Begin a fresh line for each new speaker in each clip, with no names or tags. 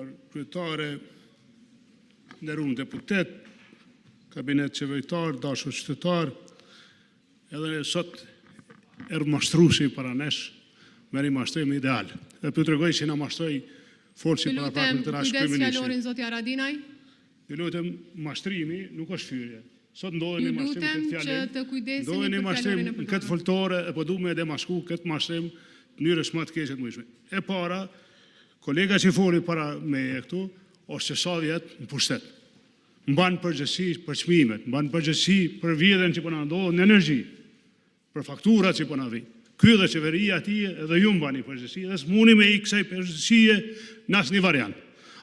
nderuar kryetare, nderuar deputet, kabinet qeveritar, dashur qytetar, edhe sot erdhë mashtruesi para nesh me një mashtrim ideal. Dhe për të regoj që na mashtroj forci para pak të rash kryeministri.
Zoti Haradinaj.
Ju lutem, mashtrimi nuk është fyrje. Sot ndodhen një mashtrim këtë fjalë. Ndodhen një mashtrim në këtë foltore e po duam me demasku këtë mashtrim në mënyrë më të keqe të mundshme. E para, kolega që foli para me këtu, është që sa vjet në pushtet. Mban përgjegjësi për çmimet, mban përgjegjësi për vjedhjen që po na ndodhen në energji, për fakturat që po na vijnë. Ky dhe qeveria atij edhe ju mbani përgjegjësi, dhe s'muni me i kësaj përgjegjësie në asnjë variant.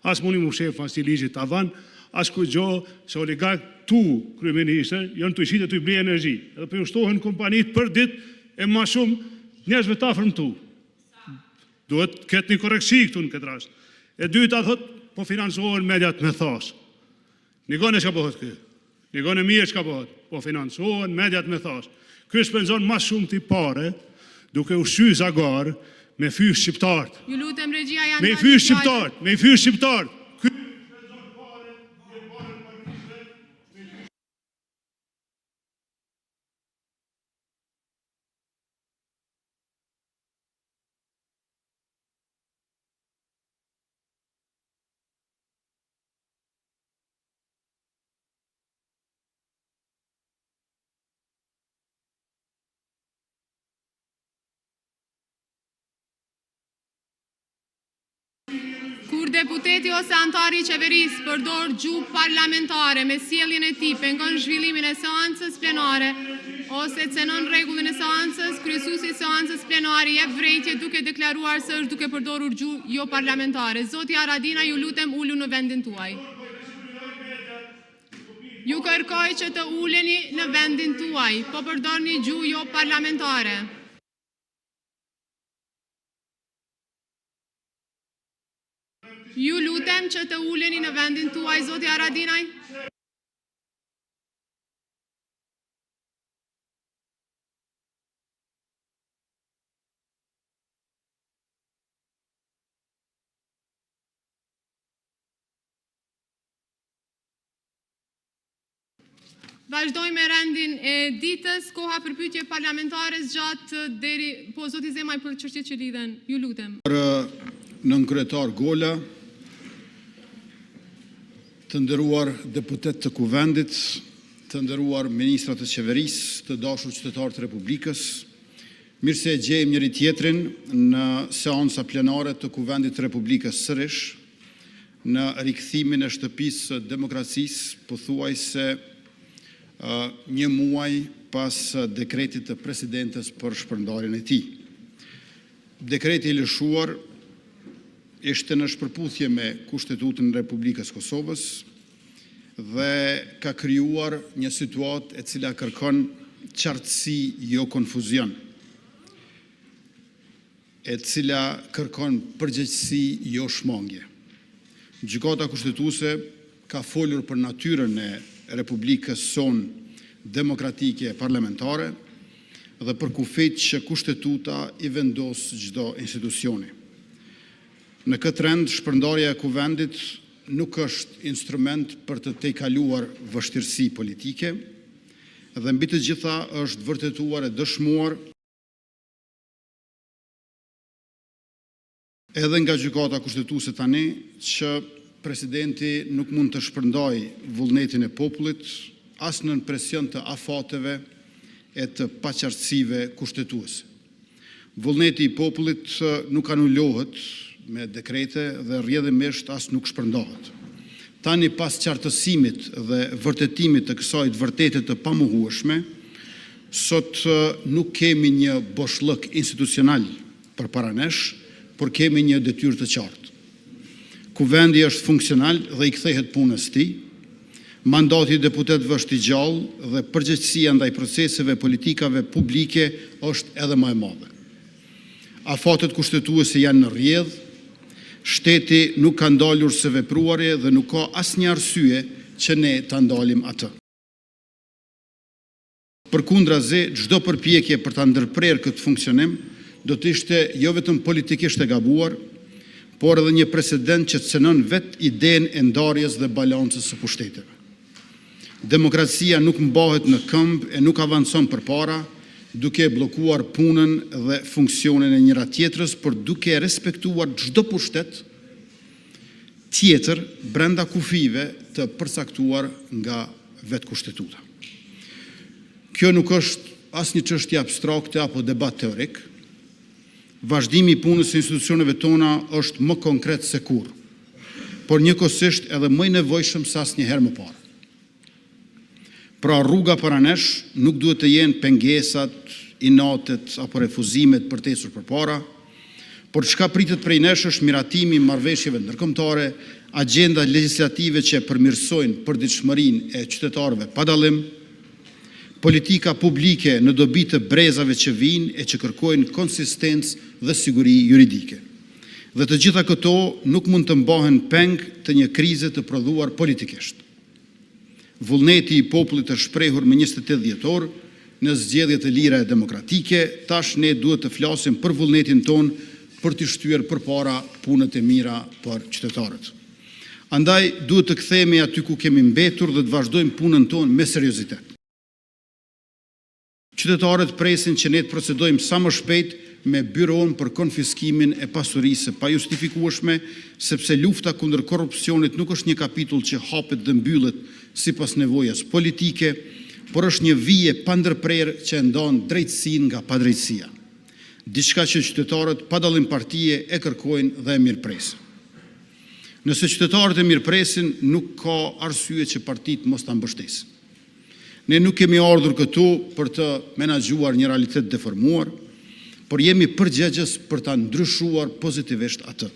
As muni më shef pas ligjit tavan, as kujgjo se oligark tu kryeministër janë të ishitë të i blej energji. Edhe për ushtohen kompanit për dit e ma shumë njerëzve të afërm tu. Duhet këtë një koreksi këtu në këtë rast. E dyta thot, po financohen mediat me thas. Nikone çka bëhet kë. Nikone mirë çka bëhet. Po financohen mediat me thas. Ky shpenzon më shumë ti pare, duke ushqyer zagar me fysh shqiptarët.
Ju lutem regjia janë.
Me fysh shqiptarët, me fysh shqiptarët.
Kur deputeti ose antari i qeverisë përdor gjuhë parlamentare me sjelljen e tij pengon zhvillimin e seancës plenare ose cenon rregullin e seancës, kryesuesi i seancës plenare jep vërejtje duke deklaruar se është duke përdorur gjuhë jo parlamentare. Zoti Haradinaj, ju lutem ulu në vendin tuaj. Ju kërkoj që të uleni në vendin tuaj, po përdorni gjuhë jo parlamentare. Ju lutem që të uleni në vendin tuaj, zoti Haradinaj. Vazhdojmë me rendin e ditës, koha për pyetje parlamentare gjatë deri, po zoti Zemaj për çështjet që lidhen, ju lutem.
Nën kryetar Gola, të nderuar deputet të kuvendit, të nderuar ministrat të qeverisë, të dashur qytetarë të Republikës, mirë se e gjejmë njëri tjetrin në seanca plenare të kuvendit të Republikës sërish, në rikthimin e shtëpisë së demokracisë, pothuajse një muaj pas dekretit të presidentes për shpërndarjen e tij. Dekreti i lëshuar ishte në shpërputhje me Kushtetutën e Republikës Kosovës dhe ka krijuar një situatë e cila kërkon qartësi jo konfuzion, e cila kërkon përgjegjësi jo shmangje. Gjykata kushtetuese ka folur për natyrën e Republikës sonë demokratike parlamentare dhe për kufit që kushtetuta i vendos çdo institucioni. Në këtë rend, shpërndarja e kuvendit nuk është instrument për të tejkaluar vështirësi politike dhe mbi të gjitha është vërtetuar e dëshmuar edhe nga gjykata kushtetuese tani që presidenti nuk mund të shpërndajë vullnetin e popullit as nën presion të afateve e të paqartësive kushtetuese. Vullneti i popullit nuk anulohet me dekrete dhe rrjedhimisht as nuk shpërndahet. Tani pas qartësimit dhe vërtetimit të kësaj vërtete të pamohueshme, sot nuk kemi një boshllëk institucional përpara nesh, por kemi një detyrë të qartë. Kuvendi është funksional dhe i kthehet punës tij. Mandati i deputetëve është i gjallë dhe përgjegjësia ndaj proceseve politikave publike është edhe më e madhe. Afatet kushtetuese janë në rrjedhë, shteti nuk ka ndalur së vepruari dhe nuk ka asnjë arsye që ne ta ndalim atë. Përkundrazi, çdo përpjekje për ta ndërprerë këtë funksionim do të ishte jo vetëm politikisht e gabuar, por edhe një president që cënon vetë idenë e ndarjes dhe balancës së pushteteve. Demokracia nuk mbahet në këmbë e nuk avancon përpara, duke bllokuar punën dhe funksionin e njëra tjetrës, por duke respektuar çdo pushtet tjetër brenda kufive të përcaktuar nga vetë kushtetuta. Kjo nuk është asnjë çështje abstrakte apo debat teorik. Vazhdimi i punës së institucioneve tona është më konkret se kurrë, por njëkohësisht edhe më i nevojshëm se asnjëherë më parë. Pra rruga para nesh nuk duhet të jenë pengesat, inatet apo refuzimet për të ecur përpara, por çka pritet prej nesh është miratimi i marrëveshjeve ndërkombëtare, agjenda legjislative që përmirësojnë përditshmërinë e qytetarëve pa dallim, politika publike në dobi të brezave që vinë e që kërkojnë konsistencë dhe siguri juridike. Dhe të gjitha këto nuk mund të mbahen peng të një krize të prodhuar politikisht. Vullneti i popullit të shprehur me 28 dhjetor në zgjedhje të lira e demokratike, tash ne duhet të flasim për vullnetin ton për të shtyer përpara punët e mira për qytetarët. Andaj duhet të kthehemi aty ku kemi mbetur dhe të vazhdojmë punën tonë me seriozitet. Qytetarët presin që ne të procedojmë sa më shpejt me byron për konfiskimin e pasurisë pa justifikueshme, sepse lufta kundër korrupsionit nuk është një kapitull që hapet dhe mbyllet sipas nevojës politike, por është një vije pa ndërprerë që ndon drejtësinë nga padrejtësia. Diçka që qytetarët pa dallim partie e kërkojnë dhe e mirëpresin. Nëse qytetarët e mirëpresin, nuk ka arsye që partitë mos ta mbështesin. Ne nuk kemi ardhur këtu për të menaxhuar një realitet deformuar, por jemi përgjegjës për ta ndryshuar pozitivisht atë.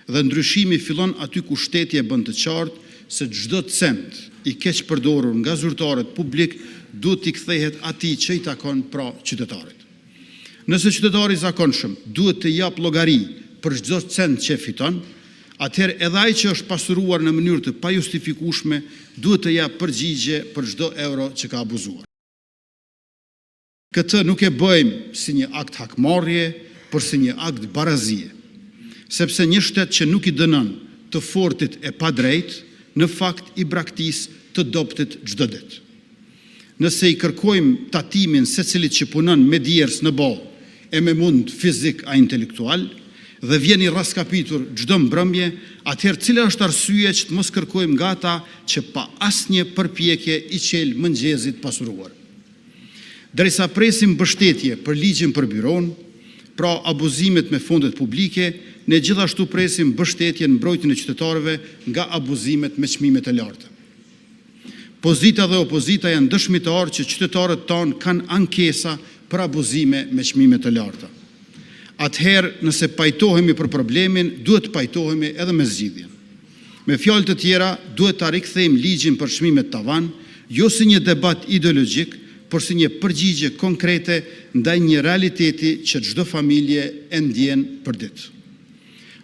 Dhe ndryshimi fillon aty ku shteti e bën të qartë se çdo cent i keq përdorur nga zyrtarët publik duhet t'i kthehet atij që i takon, pra qytetarit. Nëse qytetari i zakonshëm duhet të jap llogari për çdo cent që fiton, atëherë edhe ai që është pasuruar në mënyrë të pajustifikueshme duhet të jap përgjigje për çdo euro që ka abuzuar. Këtë nuk e bëjmë si një akt hakmarrje, por si një akt barazie, sepse një shtet që nuk i dënon të fortit e padrejt, në fakt i braktis të dobtit çdo ditë. Nëse i kërkojmë tatimin secilit që punon me djers në bollë e me mund fizik a intelektual, dhe vjen i raskapitur çdo mbrëmje, atëherë cila është arsye që të mos kërkojmë nga ata që pa asnjë përpjekje i qel mëngjesit pasuruar. Derisa presim mbështetje për ligjin për byron, pra abuzimet me fondet publike, ne gjithashtu presim mbështetje në mbrojtjen e qytetarëve nga abuzimet me çmimet e larta. Pozita dhe opozita janë dëshmitar që qytetarët tanë kanë ankesa për abuzime me çmime të larta. Atëherë, nëse pajtohemi për problemin, duhet pajtohemi edhe me zgjidhjen. Me fjalë të tjera, duhet ta rikthejmë ligjin për çmimet tavan, jo si një debat ideologjik, por si një përgjigje konkrete ndaj një realiteti që çdo familje e ndjen për ditë.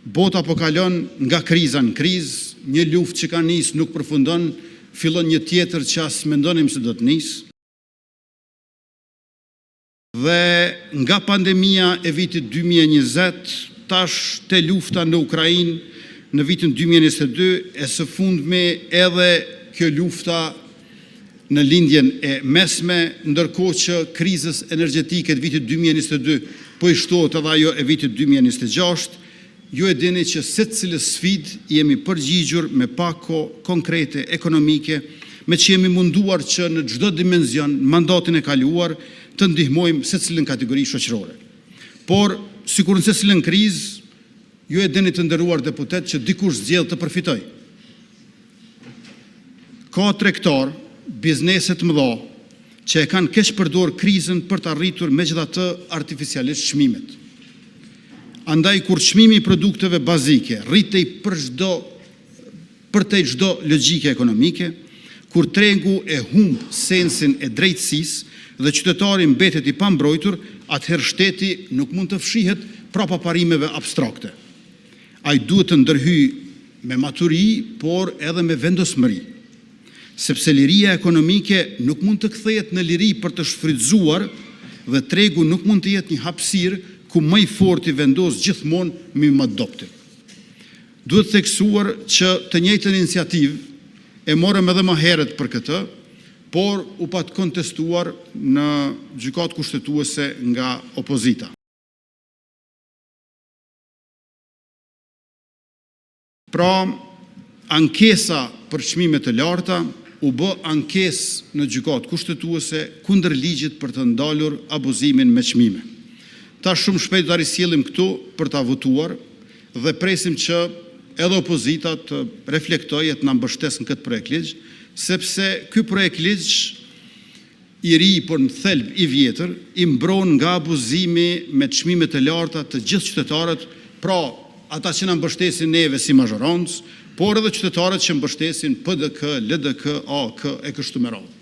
Bota po kalon nga kriza në krizë, një luftë që ka nisë nuk përfundon, fillon një tjetër që as mendonim se do të nisë. Dhe nga pandemia e vitit 2020, tash te lufta në Ukrainë në vitin 2022, e së fundmi edhe kjo lufta në lindjen e mesme, ndërkohë që krizës energjetike të vitit 2022 po i shtohet edhe ajo e vitit 2026, ju e dini që secilë sfidë jemi përgjigjur me pak kohë konkrete ekonomike, me që jemi munduar që në çdo dimension mandatin e kaluar të ndihmojmë secilën kategori shoqërore. Por, sikur në secilën krizë, ju e dini të nderuar deputet që dikush zgjedh të përfitoj. Ka tregtar, bizneset mëdha që e kanë keq përdor krizën për të arritur megjithatë artificialisht çmimet. Andaj kur çmimi i produkteve bazike rritej përtej çdo logjike ekonomike, kur tregu e humb sensin e drejtësisë dhe qytetari mbetet i pambrojtur, atëherë shteti nuk mund të fshihet prapa parimeve abstrakte. Ai duhet të ndërhyjë me maturi, por edhe me vendosmëri. Sepse liria ekonomike nuk mund të kthehet në liri për të shfrytzuar dhe tregu nuk mund të jetë një hapësirë ku më i forti vendos gjithmonë mbi më të dobtin. Duhet theksuar që të njëjtën iniciativë e morëm edhe më herët për këtë, por u pat kontestuar në gjykatë kushtetuese nga opozita. Pra, ankesa për çmime të larta u bë ankesë në gjykatë kushtetuese kundër ligjit për të ndalur abuzimin me çmime. Ta shumë shpejt do risjellim këtu për ta votuar dhe presim që edhe opozita të reflektojë të na mbështesë në këtë projekt ligj, sepse ky projekt ligj i ri, por në thelb i vjetër, i mbron nga abuzimi me çmime të larta të gjithë qytetarët, pra ata që na mbështesin neve si mazhorancë, por edhe qytetarët që mbështesin PDK, LDK, AK e kështu me radhë.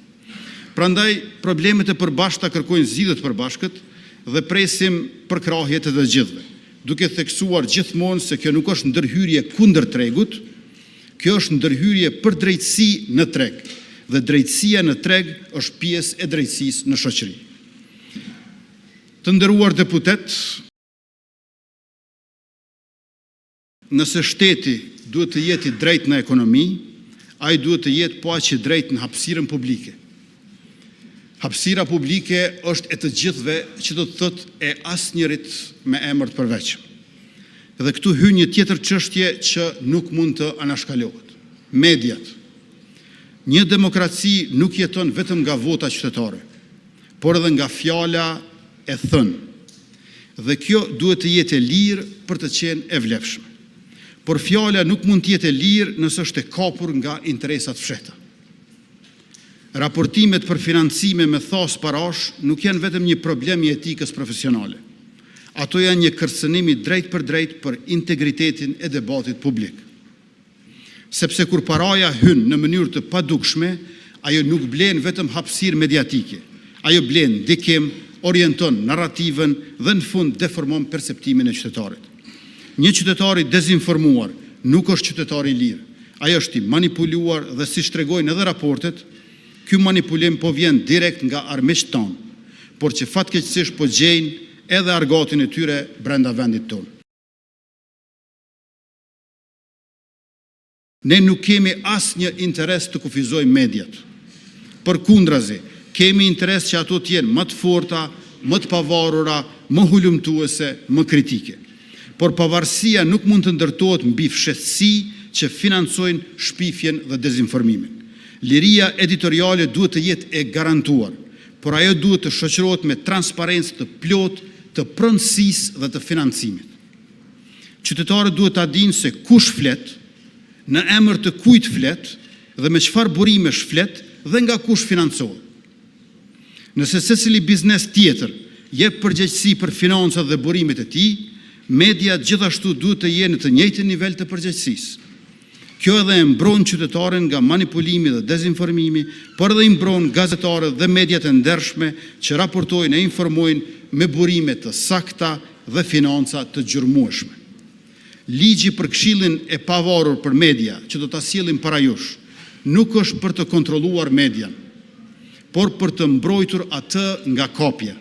Prandaj problemet e përbashkëta kërkojnë zgjidhje të përbashkët dhe presim përkrahjet e të gjithëve, duke theksuar gjithmonë se kjo nuk është ndërhyrje kundër tregut, kjo është ndërhyrje për drejtësi në treg, dhe drejtësia në treg është pjesë e drejtësisë në shoqëri. Të nderuar deputet, nëse shteti duhet të jetë i drejtë në ekonomi, ai duhet të jetë po aq i drejtë në hapësirën publike. Hapësira publike është e të gjithëve, që do të thotë e asnjërit me emër të përveçëm. Dhe këtu hyn një tjetër çështje që nuk mund të anashkalohet. Mediat. Një demokraci nuk jeton vetëm nga vota qytetare, por edhe nga fjala e thënë. Dhe kjo duhet të jetë e lirë për të qenë e vlefshme. Por fjala nuk mund të jetë e lirë nëse është e kapur nga interesat fshehta. Raportimet për financime me thas parash nuk janë vetëm një problem i etikës profesionale. Ato janë një kërcënim i drejt për integritetin e debatit publik. Sepse kur paraja hyn në mënyrë të padukshme, ajo nuk blen vetëm hapësirë mediatike. Ajo blen ndikim, orienton narrativën dhe në fund deformon perceptimin e qytetarit. Një qytetar i dezinformuar nuk është qytetar i lirë. Ai është i manipuluar dhe siç tregojnë edhe raportet, ky manipulim po vjen direkt nga armiqtë tonë, por që fatkeqësisht po gjejnë edhe argatin e tyre brenda vendit tonë. Ne nuk kemi asnjë interes të kufizojmë mediat. Përkundrazi, kemi interes që ato të jenë më të forta, më të pavarura, më hulumtuese, më kritike. Por pavarësia nuk mund të ndërtohet mbi fshehtësi që financojnë shpifjen dhe dezinformimin. Liria editoriale duhet të jetë e garantuar, por ajo duhet të shoqërohet me transparencë të plotë të pronësisë dhe të financimit. Qytetarët duhet ta dinë se kush flet, në emër të kujt flet dhe me çfarë burimesh flet dhe nga kush financohet. Nëse secili biznes tjetër jep përgjegjësi për financat dhe burimet e tij, media gjithashtu duhet të jenë në të njëjtin nivel të përgjegjësisë. Kjo edhe e mbron qytetarin nga manipulimi dhe dezinformimi, por edhe i mbron gazetarët dhe mediat e ndershme që raportojnë e informojnë me burime të sakta dhe financa të gjurmueshme. Ligji për Këshillin e pavarur për media, që do ta sjellim para jush, nuk është për të kontrolluar median, por për të mbrojtur atë nga kopja.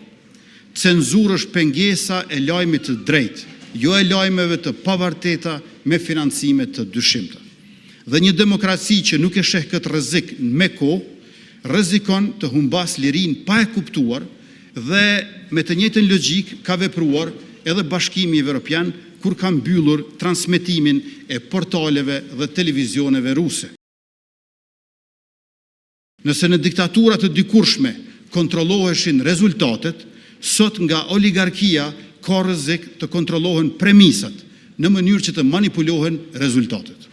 Cenzurë është pengesa e lajmit të drejtë, jo e lajmeve të pavarteta me financime të dyshimta. Dhe një demokraci që nuk e sheh këtë rrezik me kohë, rrezikon të humbas lirinë pa e kuptuar dhe me të njëjtën logjik ka vepruar edhe Bashkimi Evropian kur ka mbyllur transmetimin e portaleve dhe televizioneve ruse. Nëse në diktaturat të dikurshme kontrolloheshin rezultatet, sot nga oligarkia ka rrezik të kontrollohen premisat në mënyrë që të manipulohen rezultatet.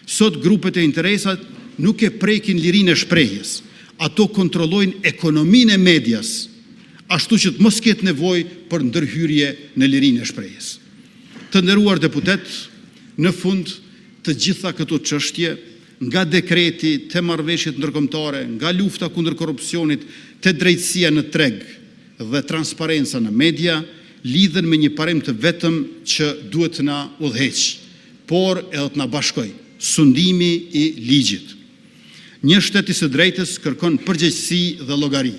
Sot grupet e interesat nuk e prekin lirinë e shprehjes, ato kontrollojnë ekonominë e medias, ashtu që të mos ketë nevojë për ndërhyrje në lirinë e shprehjes. Të nderuar deputet, në fund të gjitha këto çështje, nga dekreti te marrëveshjet ndërkombëtare, nga lufta kundër korrupsionit, te drejtësia në treg dhe transparenca në media, lidhen me një parim të vetëm që duhet të na udhëheq, por edhe të na bashkojë, sundimi i ligjit. Një shtet i së drejtës kërkon përgjegjësi dhe llogari.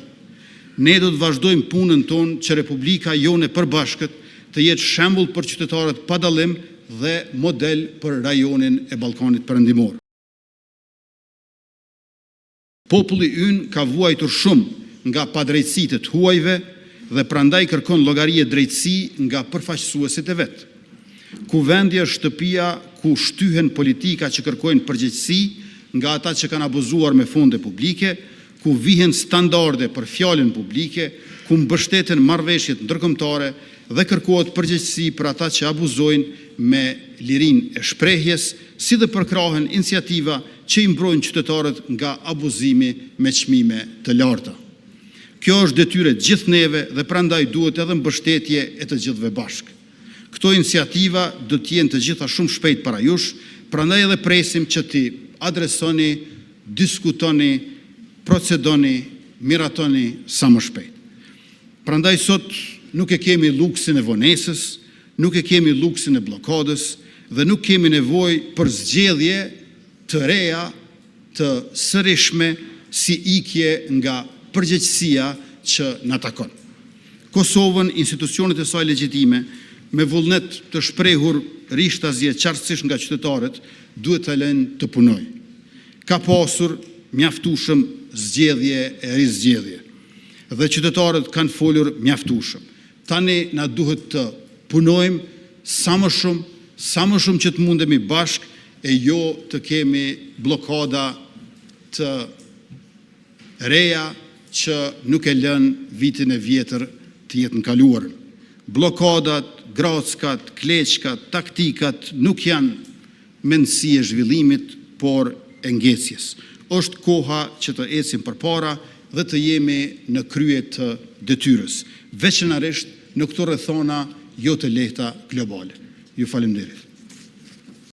Ne do të vazhdojmë punën tonë që Republika jone përbashkët të jetë shembull për qytetarët pa dallim dhe model për rajonin e Ballkanit Perëndimor. Populli ynë ka vuajtur shumë nga padrejtësitë të huajve dhe prandaj kërkon llogari e drejtësi nga përfaqësuesit e vet. Kuvendja është shtëpia ku shtyhen politika që kërkojnë përgjegjësi nga ata që kanë abuzuar me fonde publike, ku vihen standarde për fjalën publike, ku mbështeten marrëveshjet ndërkombëtare dhe kërkohet përgjegjësi për ata që abuzojnë me lirinë e shprehjes, si dhe përkrahen iniciativa që i mbrojnë qytetarët nga abuzimi me çmime të larta. Kjo është detyrë e gjithë neve dhe prandaj duhet edhe mbështetje e të gjithëve bashkë. Këto iniciativa do të jenë të gjitha shumë shpejt para jush, prandaj edhe presim që ti adresoni, diskutoni, procedoni, miratoni sa më shpejt. Prandaj sot nuk e kemi luksin e vonesës, nuk e kemi luksin e blokadës dhe nuk kemi nevojë për zgjedhje të reja, të sërishme si ikje nga përgjegjësia që na takon. Kosovën, institucionet e saj legjitime, me vullnet të shprehur rishtazje qartësisht nga qytetarët, duhet të lënë të punoj. Ka pasur mjaftueshëm zgjedhje e rizgjedhje dhe qytetarët kanë folur mjaftueshëm. Tani na duhet të punojmë sa më shumë që të mundemi bashkë e jo të kemi blokada të reja që nuk e lën vitin e vjetër të jetë kaluar. Blokadat, grackat, kleçkat, taktikat nuk janë mendësi e zhvillimit, por e ngecjes. Është koha që të ecim përpara dhe të jemi në krye të detyrës, veçanërisht në këto rrethona jo të lehta globale. Ju falenderoj.